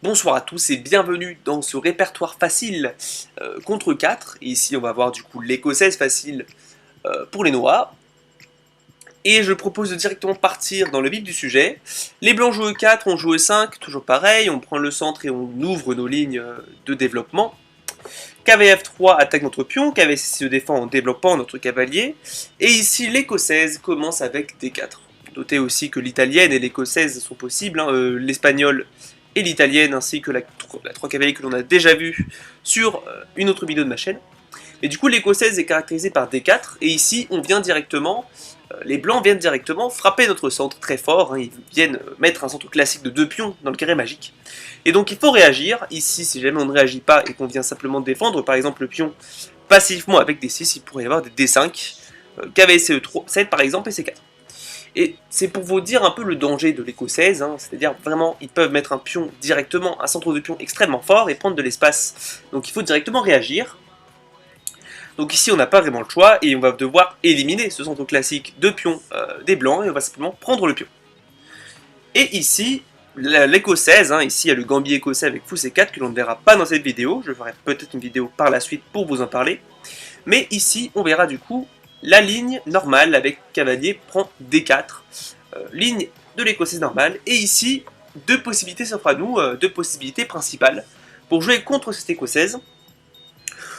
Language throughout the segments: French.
Bonsoir à tous et bienvenue dans ce répertoire facile contre 4. Et ici on va voir du coup l'écossaise facile pour les noirs. Et je propose de directement partir dans le vif du sujet. Les blancs jouent E4, on joue E5, toujours pareil, on prend le centre et on ouvre nos lignes de développement. KVF3 attaque notre pion, KV6 se défend en développant notre cavalier. Et ici l'écossaise commence avec D4. Notez aussi que l'italienne et l'écossaise sont possibles, hein, l'espagnol et l'italienne ainsi que la 3 cavaliers que l'on a déjà vu sur une autre vidéo de ma chaîne. Et du coup l'écossaise est caractérisée par D4 et ici on vient directement, les blancs viennent directement frapper notre centre très fort, hein, ils viennent mettre un centre classique de 2 pions dans le carré magique. Et donc il faut réagir, ici si jamais on ne réagit pas et qu'on vient simplement défendre par exemple le pion passivement avec D6, il pourrait y avoir des D5, KVCE7 par exemple et C4. Et c'est pour vous dire un peu le danger de l'écossaise, hein, c'est-à-dire vraiment ils peuvent mettre un pion directement, un centre de pion extrêmement fort et prendre de l'espace. Donc il faut directement réagir. Donc ici on n'a pas vraiment le choix et on va devoir éliminer ce centre classique de pion des blancs et on va simplement prendre le pion. Et ici, l'écossaise, hein, ici il y a le gambier écossais avec fou C4 que l'on ne verra pas dans cette vidéo, je ferai peut-être une vidéo par la suite pour vous en parler. Mais ici on verra du coup la ligne normale avec cavalier prend D4, ligne de l'écossaise normale, et ici, deux possibilités s'offrent à nous, deux possibilités principales, pour jouer contre cette écossaise.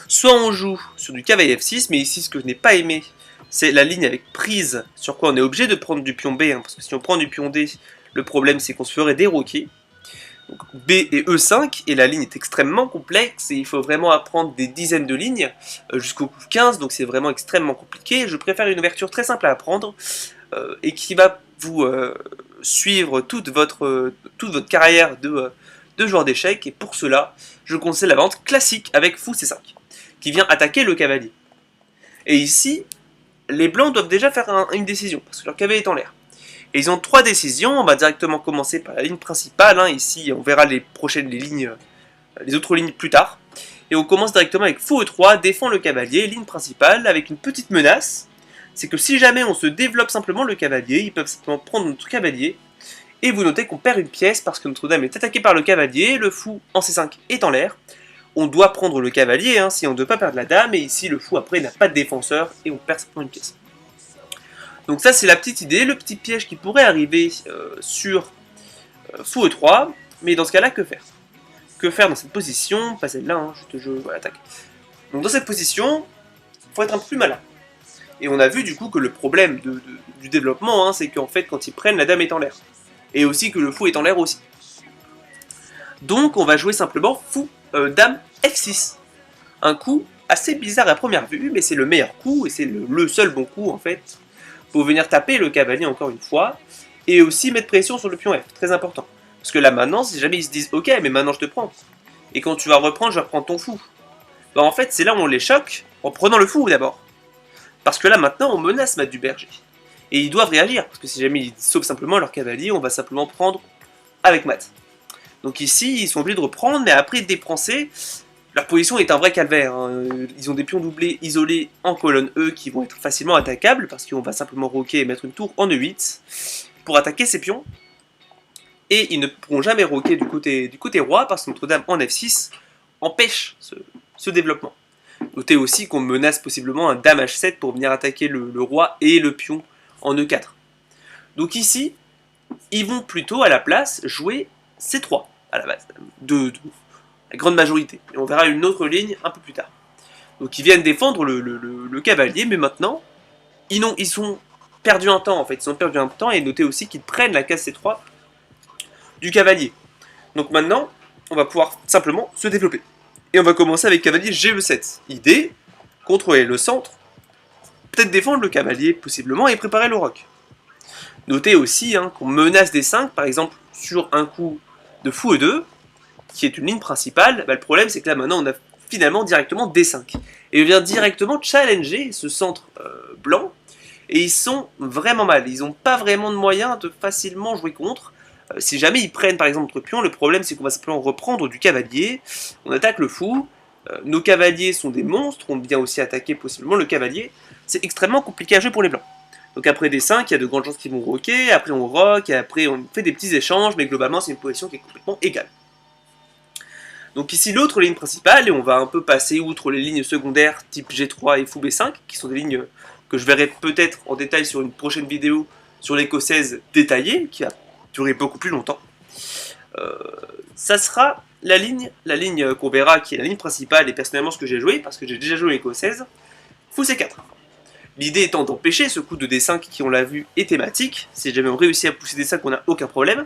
Soit on joue sur du cavalier F6, mais ici ce que je n'ai pas aimé, c'est la ligne avec prise, sur quoi on est obligé de prendre du pion B, hein, parce que si on prend du pion D, le problème c'est qu'on se ferait déroquer. Donc B et E5, et la ligne est extrêmement complexe, et il faut vraiment apprendre des dizaines de lignes, jusqu'au coup 15, donc c'est vraiment extrêmement compliqué. Je préfère une ouverture très simple à apprendre, et qui va vous suivre toute votre carrière de joueur d'échecs, et pour cela, je conseille la vente classique avec fou C5, qui vient attaquer le cavalier. Et ici, les blancs doivent déjà faire une décision, parce que leur cavalier est en l'air. Et ils ont 3 décisions, on va directement commencer par la ligne principale, hein. Ici on verra les lignes, les autres lignes plus tard. Et on commence directement avec fou E3, défend le cavalier, ligne principale, avec une petite menace, c'est que si jamais on se développe simplement le cavalier, ils peuvent simplement prendre notre cavalier, et vous notez qu'on perd une pièce parce que notre dame est attaquée par le cavalier, le fou en C5 est en l'air. On doit prendre le cavalier, hein, si on ne veut pas perdre la dame, et ici le fou après n'a pas de défenseur, et on perd simplement une pièce. Donc ça c'est la petite idée, le petit piège qui pourrait arriver sur fou E3, mais dans ce cas là que faire? Que faire dans cette position? Pas celle-là, hein, je attaque. Donc dans cette position, il faut être un peu plus malin. Et on a vu du coup que le problème du développement, hein, c'est qu'en fait quand ils prennent, la dame est en l'air. Et aussi que le fou est en l'air aussi. Donc on va jouer simplement fou dame F6. Un coup assez bizarre à première vue, mais c'est le meilleur coup, et c'est le seul bon coup en fait, pour venir taper le cavalier encore une fois, et aussi mettre pression sur le pion F, très important. Parce que là maintenant, si jamais ils se disent « Ok, mais maintenant je te prends, et quand tu vas reprendre, je vais reprendre ton fou », bah en fait c'est là où on les choque, en prenant le fou d'abord. Parce que là maintenant, on menace Mat du Berger. Et ils doivent réagir, parce que si jamais ils sauvent simplement leur cavalier, on va simplement prendre avec Mat. Donc ici, ils sont obligés de reprendre, mais après déprancer, leur position est un vrai calvaire, hein. Ils ont des pions doublés isolés en colonne E qui vont être facilement attaquables parce qu'on va simplement roquer et mettre une tour en E8 pour attaquer ces pions. Et ils ne pourront jamais roquer du côté roi parce que notre dame en F6 empêche ce développement. Notez aussi qu'on menace possiblement un dame H7 pour venir attaquer le roi et le pion en E4. Donc ici, ils vont plutôt à la place jouer C3 à la base, la grande majorité. Et on verra une autre ligne un peu plus tard. Donc ils viennent défendre le cavalier, mais maintenant, ils sont perdus un temps en fait. Ils ont perdu un temps, et notez aussi qu'ils prennent la case C3 du cavalier. Donc maintenant, on va pouvoir simplement se développer. Et on va commencer avec cavalier GE7. Idée, contrôler le centre, peut-être défendre le cavalier possiblement, et préparer le roc. Notez aussi hein, qu'on menace des 5, par exemple sur un coup de fou E2, qui est une ligne principale. Bah, le problème c'est que là maintenant on a finalement directement D5. Et on vient directement challenger ce centre blanc, et ils sont vraiment mal. Ils n'ont pas vraiment de moyens de facilement jouer contre. Si jamais ils prennent par exemple notre pion, le problème c'est qu'on va simplement reprendre du cavalier, on attaque le fou, nos cavaliers sont des monstres, on vient aussi attaquer possiblement le cavalier. C'est extrêmement compliqué à jouer pour les blancs. Donc après D5, il y a de grandes chances qu'ils vont roquer, après on rock, et après on fait des petits échanges, mais globalement c'est une position qui est complètement égale. Donc ici l'autre ligne principale, et on va un peu passer outre les lignes secondaires type G3 et fou B5, qui sont des lignes que je verrai peut-être en détail sur une prochaine vidéo sur l'écossaise détaillée, qui va durer beaucoup plus longtemps. Ça sera la ligne qu'on verra qui est la ligne principale, et personnellement ce que j'ai joué, parce que j'ai déjà joué l'écossaise, fou C4. L'idée étant d'empêcher ce coup de D5 qui, on l'a vu, est thématique. Si jamais on réussit à pousser D5, on n'a aucun problème.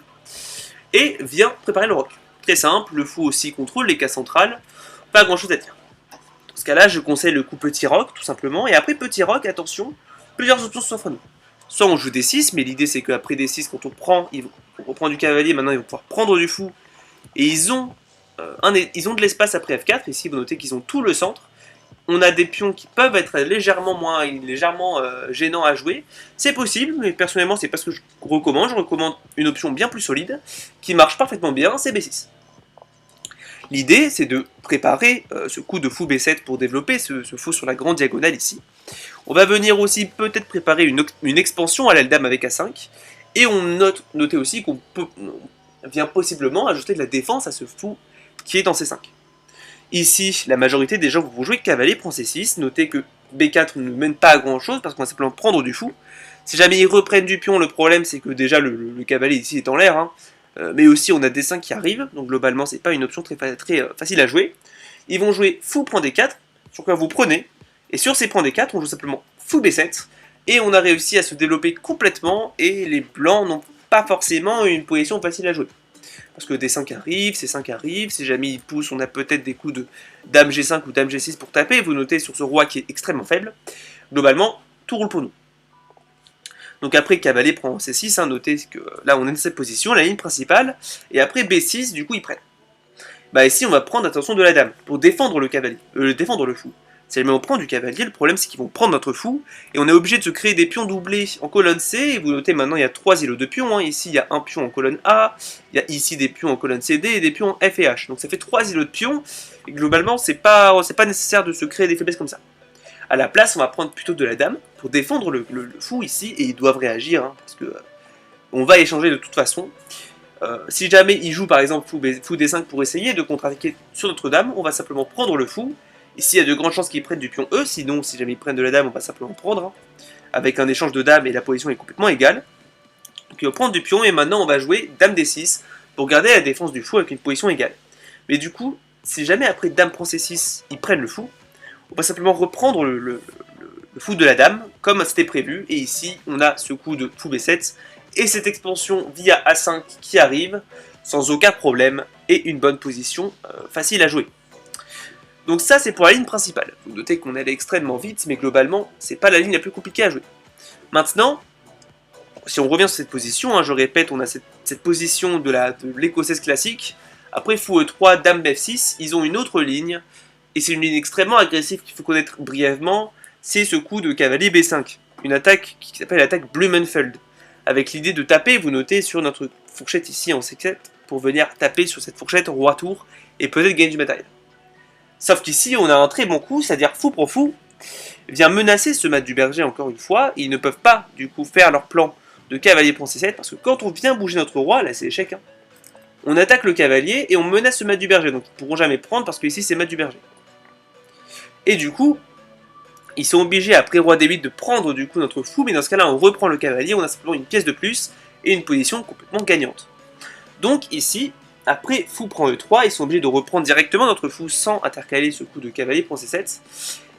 Et vient préparer le roc. Très simple, le fou aussi contrôle les cases centrales, pas grand chose à dire. Dans ce cas-là, je conseille le coup petit roc, tout simplement. Et après petit roc, attention, plusieurs options s'offrent à nous. Soit on joue D6, mais l'idée c'est qu'après D6, quand on reprend du cavalier, maintenant ils vont pouvoir prendre du fou. Et ils ont de l'espace après F4, ici vous notez qu'ils ont tout le centre. On a des pions qui peuvent être légèrement gênants à jouer. C'est possible, mais personnellement, c'est pas ce que je recommande. Je recommande une option bien plus solide, qui marche parfaitement bien, c'est B6. L'idée, c'est de préparer ce coup de fou B7 pour développer ce fou sur la grande diagonale ici. On va venir aussi peut-être préparer une expansion à l'aile dame avec A5. Et notez aussi qu'on vient possiblement ajouter de la défense à ce fou qui est dans C5. Ici, la majorité des gens vont jouer cavalier prend C6. Notez que B4 ne mène pas à grand chose parce qu'on va simplement prendre du fou. Si jamais ils reprennent du pion, le problème c'est que déjà le cavalier ici est en l'air. Hein. Mais aussi on a D5 qui arrive, donc globalement c'est pas une option très facile à jouer. Ils vont jouer fou prend D4, sur quoi vous prenez. Et sur ces points D4, on joue simplement fou B7. Et on a réussi à se développer complètement et les blancs n'ont pas forcément une position facile à jouer. Parce que D5 arrive, C5 arrive, si jamais il pousse, on a peut-être des coups de Dame G5 ou Dame G6 pour taper, vous notez sur ce roi qui est extrêmement faible. Globalement, tout roule pour nous. Donc après, cavalier prend C6, hein, notez que là on est dans cette position, la ligne principale, et après B6, du coup ils prennent. Bah ici on va prendre, attention, de la dame, pour défendre le cavalier, défendre le fou. Si jamais on prend du cavalier, le problème c'est qu'ils vont prendre notre fou, et on est obligé de se créer des pions doublés en colonne C, et vous notez maintenant il y a 3 îlots de pions, hein. Ici il y a un pion en colonne A, il y a ici des pions en colonne CD, et des pions en F et H. Donc ça fait 3 îlots de pions, et globalement c'est pas nécessaire de se créer des faiblesses comme ça. À la place, on va prendre plutôt de la dame, pour défendre le fou ici, et ils doivent réagir, hein, parce que on va échanger de toute façon. Si jamais ils jouent par exemple fou D5 pour essayer de contre-attaquer sur notre dame, on va simplement prendre le fou. Ici, il y a de grandes chances qu'ils prennent du pion E, sinon, si jamais ils prennent de la dame, on va simplement prendre. Hein. Avec un échange de dames et la position est complètement égale. Donc il va prendre du pion et maintenant on va jouer dame D6 pour garder la défense du fou avec une position égale. Mais du coup, si jamais après dame prend C6, ils prennent le fou, on va simplement reprendre le fou de la dame, comme c'était prévu. Et ici, on a ce coup de fou B7 et cette expansion via A5 qui arrive sans aucun problème et une bonne position facile à jouer. Donc ça c'est pour la ligne principale. Vous notez qu'on allait extrêmement vite, mais globalement c'est pas la ligne la plus compliquée à jouer. Maintenant, si on revient sur cette position, hein, je répète, on a cette position de l'écossaise classique. Après fou E3, dame F6, ils ont une autre ligne, et c'est une ligne extrêmement agressive qu'il faut connaître brièvement, c'est ce coup de cavalier B5. Une attaque qui s'appelle l'attaque Blumenfeld. Avec l'idée de taper, vous notez sur notre fourchette ici en C7, pour venir taper sur cette fourchette roi-tour, et peut-être gagner du matériel. Sauf qu'ici, on a un très bon coup, c'est-à-dire fou pour fou, vient menacer ce mat du berger encore une fois, et ils ne peuvent pas, du coup, faire leur plan de cavalier prend C7, parce que quand on vient bouger notre roi, là c'est échec, hein, on attaque le cavalier et on menace ce mat du berger, donc ils ne pourront jamais prendre, parce que ici c'est mat du berger. Et du coup, ils sont obligés, après roi D8, de prendre du coup notre fou, mais dans ce cas-là, on reprend le cavalier, on a simplement une pièce de plus, et une position complètement gagnante. Donc ici, après fou prend E3, ils sont obligés de reprendre directement notre fou sans intercaler ce coup de cavalier prend C7.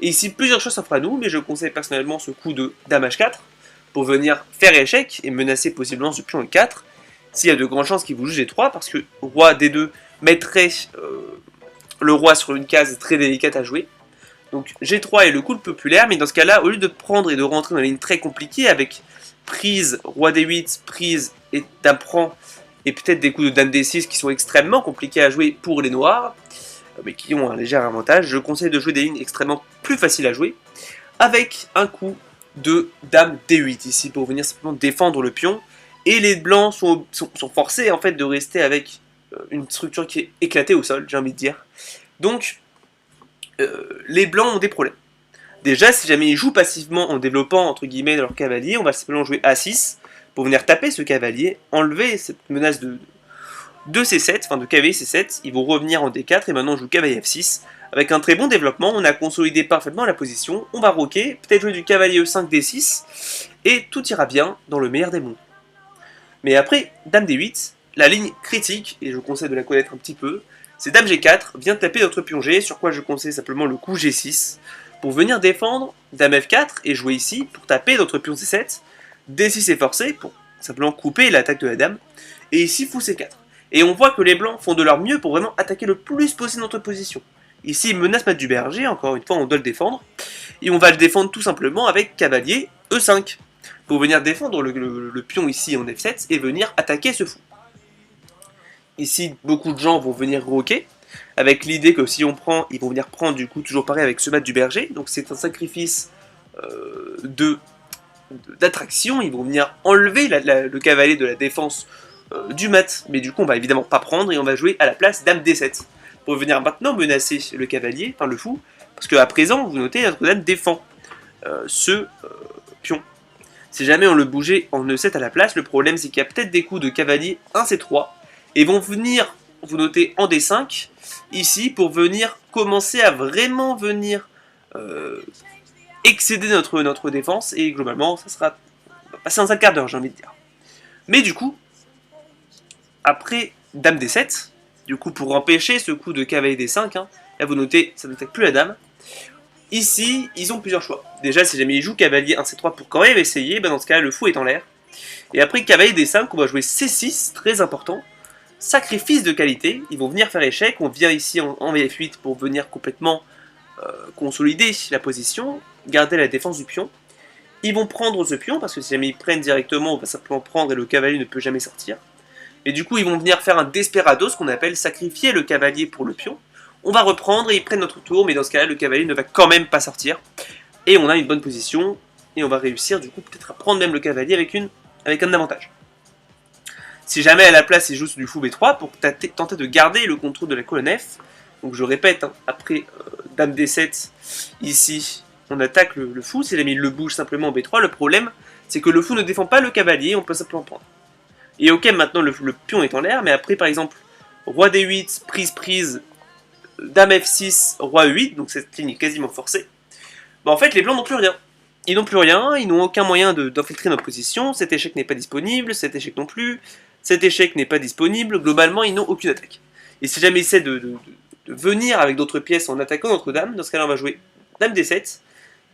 Et ici, plusieurs choses s'offrent à nous, mais je conseille personnellement ce coup de dame H4 pour venir faire échec et menacer possiblement ce pion E4. S'il y a de grandes chances qu'il vous joue G3, parce que roi D2 mettrait le roi sur une case très délicate à jouer. Donc G3 est le coup le populaire, mais dans ce cas-là, au lieu de prendre et de rentrer dans une ligne très compliquée avec prise, roi D8, prise et dame prend, et peut-être des coups de dame D6 qui sont extrêmement compliqués à jouer pour les noirs, mais qui ont un léger avantage, je conseille de jouer des lignes extrêmement plus faciles à jouer, avec un coup de dame D8 ici, pour venir simplement défendre le pion, et les blancs sont forcés en fait de rester avec une structure qui est éclatée au sol, j'ai envie de dire. Donc, les blancs ont des problèmes. Déjà, si jamais ils jouent passivement en développant entre guillemets leur cavalier, on va simplement jouer A6, pour venir taper ce cavalier, enlever cette menace de C7, enfin de cavalier C7, ils vont revenir en D4 et maintenant on joue cavalier F6. Avec un très bon développement, on a consolidé parfaitement la position, on va roquer, peut-être jouer du cavalier E5 D6, et tout ira bien dans le meilleur des mondes. Mais après, Dame D8, la ligne critique, et je vous conseille de la connaître un petit peu, c'est Dame G4, vient taper notre pion G, sur quoi je conseille simplement le coup G6, pour venir défendre Dame F4 et jouer ici pour taper notre pion C7, D6 est forcé pour simplement couper l'attaque de la dame, et ici fou C4. Et on voit que les blancs font de leur mieux pour vraiment attaquer le plus possible notre position. Ici, il menace Maître du Berger, encore une fois, on doit le défendre. Et on va le défendre tout simplement avec cavalier E5. Pour venir défendre le pion ici en F7 et venir attaquer ce fou. Ici, beaucoup de gens vont venir roquer, avec l'idée que si on prend, ils vont venir prendre du coup toujours pareil avec ce Maître du Berger. Donc c'est un sacrifice d'attraction, ils vont venir enlever le cavalier de la défense du mat. Mais du coup, on va évidemment pas prendre et on va jouer à la place Dame D7. Pour venir maintenant menacer le cavalier, enfin le fou, parce qu'à présent, vous notez, notre dame défend ce pion. Si jamais on le bougeait en E7 à la place, le problème c'est qu'il y a peut-être des coups de cavalier 1 C3, et vont venir, vous notez, en D5, ici, pour venir commencer à vraiment venir excéder notre défense, et globalement, ça sera passer dans un quart d'heure, j'ai envie de dire. Mais du coup, après Dame D7, du coup, pour empêcher ce coup de cavalier D5, hein, là vous notez, ça n'attaque plus la dame. Ici, ils ont plusieurs choix. Déjà, si jamais ils jouent cavalier 1C3 pour quand même essayer, ben dans ce cas, le fou est en l'air. Et après cavalier D5, on va jouer C6, très important. Sacrifice de qualité, ils vont venir faire échec. On vient ici en F8 pour venir complètement consolider la position, garder la défense du pion. Ils vont prendre ce pion, parce que si jamais ils prennent directement, on va simplement prendre et le cavalier ne peut jamais sortir. Et du coup, ils vont venir faire un desperado, ce qu'on appelle sacrifier le cavalier pour le pion. On va reprendre et ils prennent notre tour, mais dans ce cas-là, le cavalier ne va quand même pas sortir. Et on a une bonne position, et on va réussir du coup peut-être à prendre même le cavalier avec un avantage. Si jamais à la place il joue du fou B3 pour tenter de garder le contrôle de la colonne F, donc je répète, hein, après Dame D7, ici, on attaque le fou, si jamais il le bouge simplement en B3, le problème c'est que le fou ne défend pas le cavalier, on peut simplement prendre. Et ok, maintenant le pion est en l'air, mais après par exemple, Roi D8, prise, Dame F6, Roi E8, donc cette ligne est quasiment forcée, bah en fait les blancs n'ont plus rien. Ils n'ont plus rien, ils n'ont aucun moyen d'infiltrer notre position, cet échec n'est pas disponible, cet échec non plus, cet échec n'est pas disponible, globalement ils n'ont aucune attaque. Et si jamais ils essaient de venir avec d'autres pièces en attaquant notre dame, dans ce cas-là on va jouer Dame D7,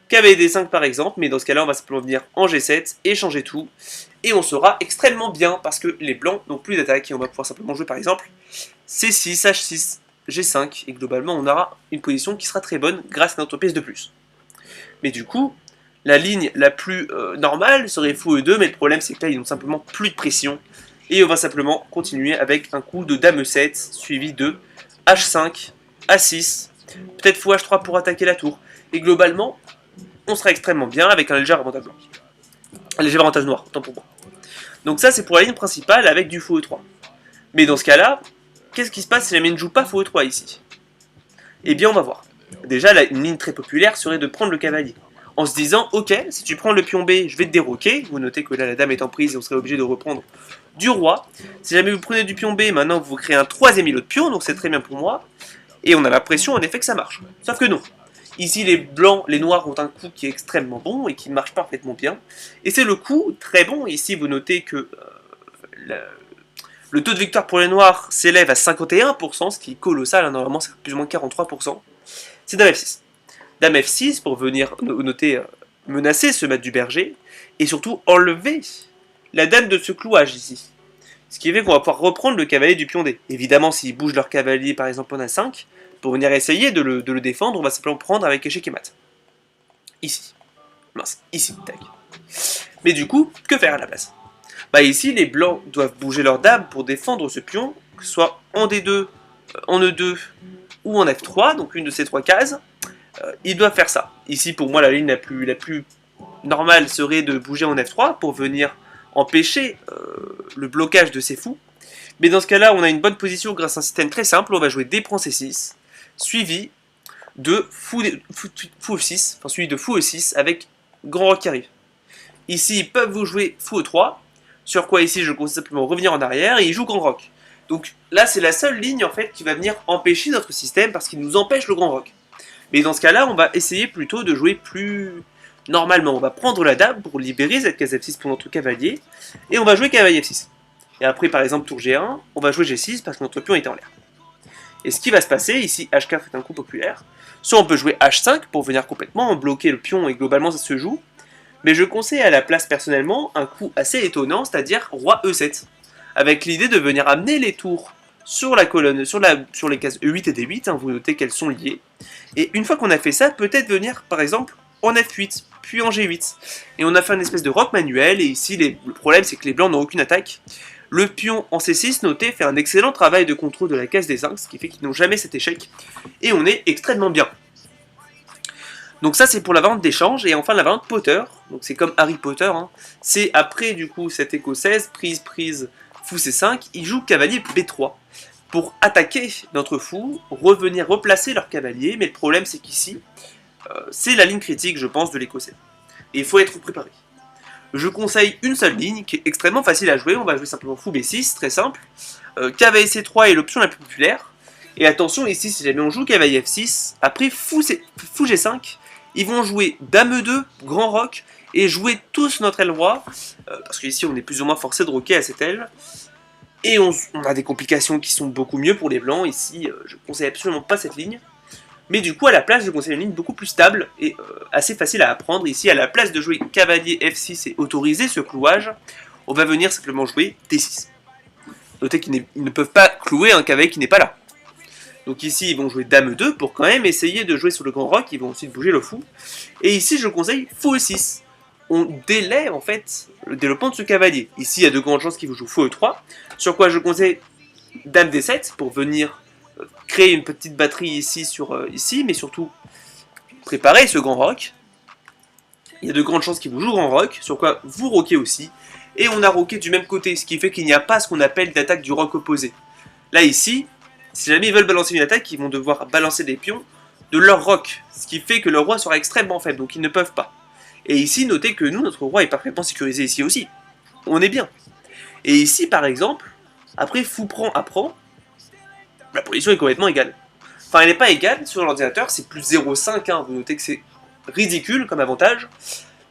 cavalier D5 par exemple, mais dans ce cas-là on va simplement venir en G7 et changer tout, et on sera extrêmement bien parce que les blancs n'ont plus d'attaque et on va pouvoir simplement jouer par exemple C6, H6, G5, et globalement on aura une position qui sera très bonne grâce à notre pièce de plus. Mais du coup, la ligne la plus normale serait fou E2, mais le problème c'est que là ils n'ont simplement plus de pression, et on va simplement continuer avec un coup de Dame E7, suivi de H5, A6, peut-être fou H3 pour attaquer la tour, et globalement, on sera extrêmement bien avec un léger avantage blanc. Un léger avantage noir, autant pour moi. Donc ça c'est pour la ligne principale avec du fou E3. Mais dans ce cas-là, qu'est-ce qui se passe si jamais il ne joue pas fou E3 ici? Eh bien on va voir. Déjà, une ligne très populaire serait de prendre le cavalier. En se disant, ok, si tu prends le pion B, je vais te déroquer. Vous notez que là, la dame est en prise et on serait obligé de reprendre du roi. Si jamais vous prenez du pion B, maintenant vous créez un troisième îlot de pion, donc c'est très bien pour moi. Et on a l'impression en effet que ça marche. Sauf que non. Ici, les blancs, les noirs ont un coup qui est extrêmement bon et qui marche parfaitement bien. Et c'est le coup très bon. Ici, vous notez que le taux de victoire pour les noirs s'élève à 51%, ce qui est colossal. Hein, normalement, c'est plus ou moins 43%. C'est Dame F6. Dame F6 pour venir noter, menacer ce Maître du Berger, et surtout enlever la dame de ce clouage ici. Ce qui fait qu'on va pouvoir reprendre le cavalier du pion D. Évidemment, s'ils bougent leur cavalier par exemple en A5, pour venir essayer de le défendre, on va simplement prendre avec échec et mat. Ici. Mince, ici, tac. Mais du coup, que faire à la place? Bah ici, les blancs doivent bouger leur dame pour défendre ce pion, que ce soit en D2, en E2 ou en F3, donc une de ces trois cases. Ils doivent faire ça. Ici, pour moi, la ligne la plus normale serait de bouger en F3 pour venir empêcher le blocage de ces fous. Mais dans ce cas-là, on a une bonne position grâce à un système très simple. On va jouer D prend C6, suivi de fou F6, enfin suivi de fou E6 avec grand roc qui arrive. Ici, ils peuvent vous jouer fou E3, sur quoi ici je conseille simplement revenir en arrière et ils jouent grand roc. Donc là, c'est la seule ligne en fait qui va venir empêcher notre système parce qu'il nous empêche le grand roc. Mais dans ce cas-là, on va essayer plutôt de jouer plus normalement. On va prendre la dame pour libérer cette case F6 pour notre cavalier, et on va jouer cavalier F6. Et après, par exemple, tour G1, on va jouer G6 parce que notre pion est en l'air. Et ce qui va se passer, ici H4 est un coup populaire, soit on peut jouer H5 pour venir complètement bloquer le pion et globalement ça se joue, mais je conseille à la place personnellement un coup assez étonnant, c'est-à-dire roi E7, avec l'idée de venir amener les tours sur la colonne, sur les cases E8 et D8, hein, vous notez qu'elles sont liées, et une fois qu'on a fait ça, peut-être venir par exemple en F8, puis en G8, et on a fait une espèce de rock manuel, et ici le problème c'est que les blancs n'ont aucune attaque. Le pion en C6, notez, fait un excellent travail de contrôle de la case des zincs, ce qui fait qu'ils n'ont jamais cet échec, et on est extrêmement bien. Donc ça c'est pour la variante d'échange, et enfin la variante Potter, donc c'est comme Harry Potter, hein. C'est après du coup cette écho 16, prise, fou C5, ils jouent cavalier B3, pour attaquer notre fou, revenir replacer leur cavalier, mais le problème c'est qu'ici, c'est la ligne critique je pense de l'écossais, et il faut être préparé. Je conseille une seule ligne qui est extrêmement facile à jouer, on va jouer simplement fou B6, très simple, cavalier C3 est l'option la plus populaire, et attention ici si jamais on joue cavalier F6, après fou G5, ils vont jouer dame E2, grand roc, et jouer tous notre aile roi, parce qu'ici on est plus ou moins forcé de roquer à cette aile, et on a des complications qui sont beaucoup mieux pour les blancs, ici je conseille absolument pas cette ligne, mais du coup à la place je conseille une ligne beaucoup plus stable et assez facile à apprendre. Ici à la place de jouer cavalier F6 et autoriser ce clouage, on va venir simplement jouer D6. Notez qu'ils ne peuvent pas clouer un cavalier qui n'est pas là. Donc ici ils vont jouer dame E2 pour quand même essayer de jouer sur le grand roc, ils vont ensuite bouger le fou. Et ici je conseille fou E6. On délaie en fait le développement de ce cavalier. Ici il y a de grandes chances qu'il vous joue fou E3, sur quoi je conseille dame D7 pour venir créer une petite batterie ici, ici, mais surtout préparer ce grand roc. Il y a de grandes chances qu'il vous joue grand roc, sur quoi vous roquez aussi. Et on a roqué du même côté, ce qui fait qu'il n'y a pas ce qu'on appelle d'attaque du roc opposé. Là ici, si jamais ils veulent balancer une attaque, ils vont devoir balancer des pions de leur roc, ce qui fait que le roi sera extrêmement faible, donc ils ne peuvent pas. Et ici, notez que nous, notre roi est parfaitement sécurisé ici aussi. On est bien. Et ici, par exemple, après fou prend, apprend, la position est complètement égale. Enfin, elle n'est pas égale sur l'ordinateur, c'est plus 0,5, hein. Vous notez que c'est ridicule comme avantage,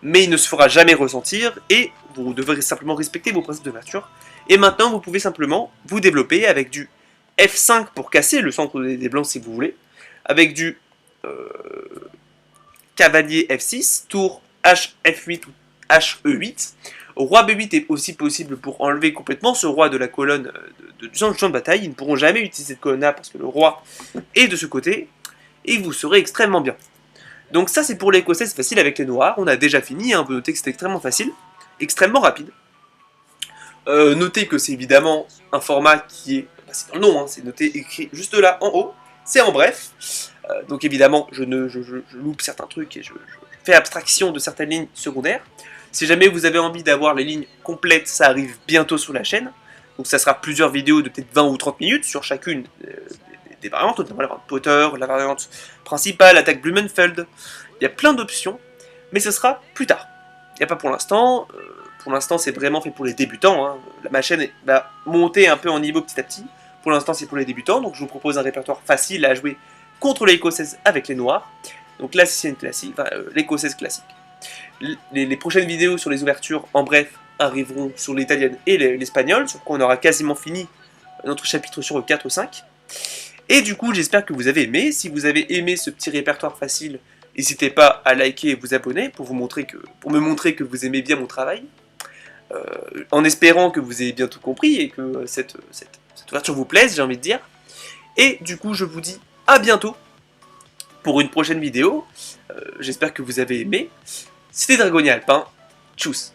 mais il ne se fera jamais ressentir, et vous devrez simplement respecter vos principes d'ouverture. Et maintenant, vous pouvez simplement vous développer avec du F5 pour casser le centre des blancs si vous voulez, avec du cavalier F6, tour HF8 ou HE8. Roi B8 est aussi possible pour enlever complètement ce roi de la colonne du champ de bataille. Ils ne pourront jamais utiliser cette colonne-là parce que le roi est de ce côté, et vous serez extrêmement bien. Donc ça c'est pour l'écossais, c'est facile avec les noirs. On a déjà fini, hein. Vous notez que c'est extrêmement facile, extrêmement rapide. Notez que c'est évidemment un format qui est, c'est dans le nom, hein, c'est noté écrit juste là en haut, c'est en bref. Donc évidemment je loupe certains trucs et je fais abstraction de certaines lignes secondaires. Si jamais vous avez envie d'avoir les lignes complètes, ça arrive bientôt sur la chaîne. Donc ça sera plusieurs vidéos de peut-être 20 ou 30 minutes sur chacune des variantes, notamment la variante Potter, la variante principale, l'attaque Blumenfeld. Il y a plein d'options, mais ce sera plus tard. Il n'y a pas pour l'instant. Pour l'instant, c'est vraiment fait pour les débutants, hein. Ma chaîne va monter un peu en niveau petit à petit. Pour l'instant, c'est pour les débutants, donc je vous propose un répertoire facile à jouer contre l'écossaise avec les noirs. Donc là, c'est une classique, enfin, l'écossaise classique. Les prochaines vidéos sur les ouvertures, en bref, arriveront sur l'italienne et l'espagnol, sur quoi on aura quasiment fini notre chapitre sur le 4 ou 5. Et du coup, j'espère que vous avez aimé. Si vous avez aimé ce petit répertoire facile, n'hésitez pas à liker et vous abonner pour me montrer que vous aimez bien mon travail. En espérant que vous ayez bien tout compris et que cette ouverture vous plaise, j'ai envie de dire. Et du coup, je vous dis à bientôt pour une prochaine vidéo. J'espère que vous avez aimé. C'était Dragonnier Alpin. Tchuss.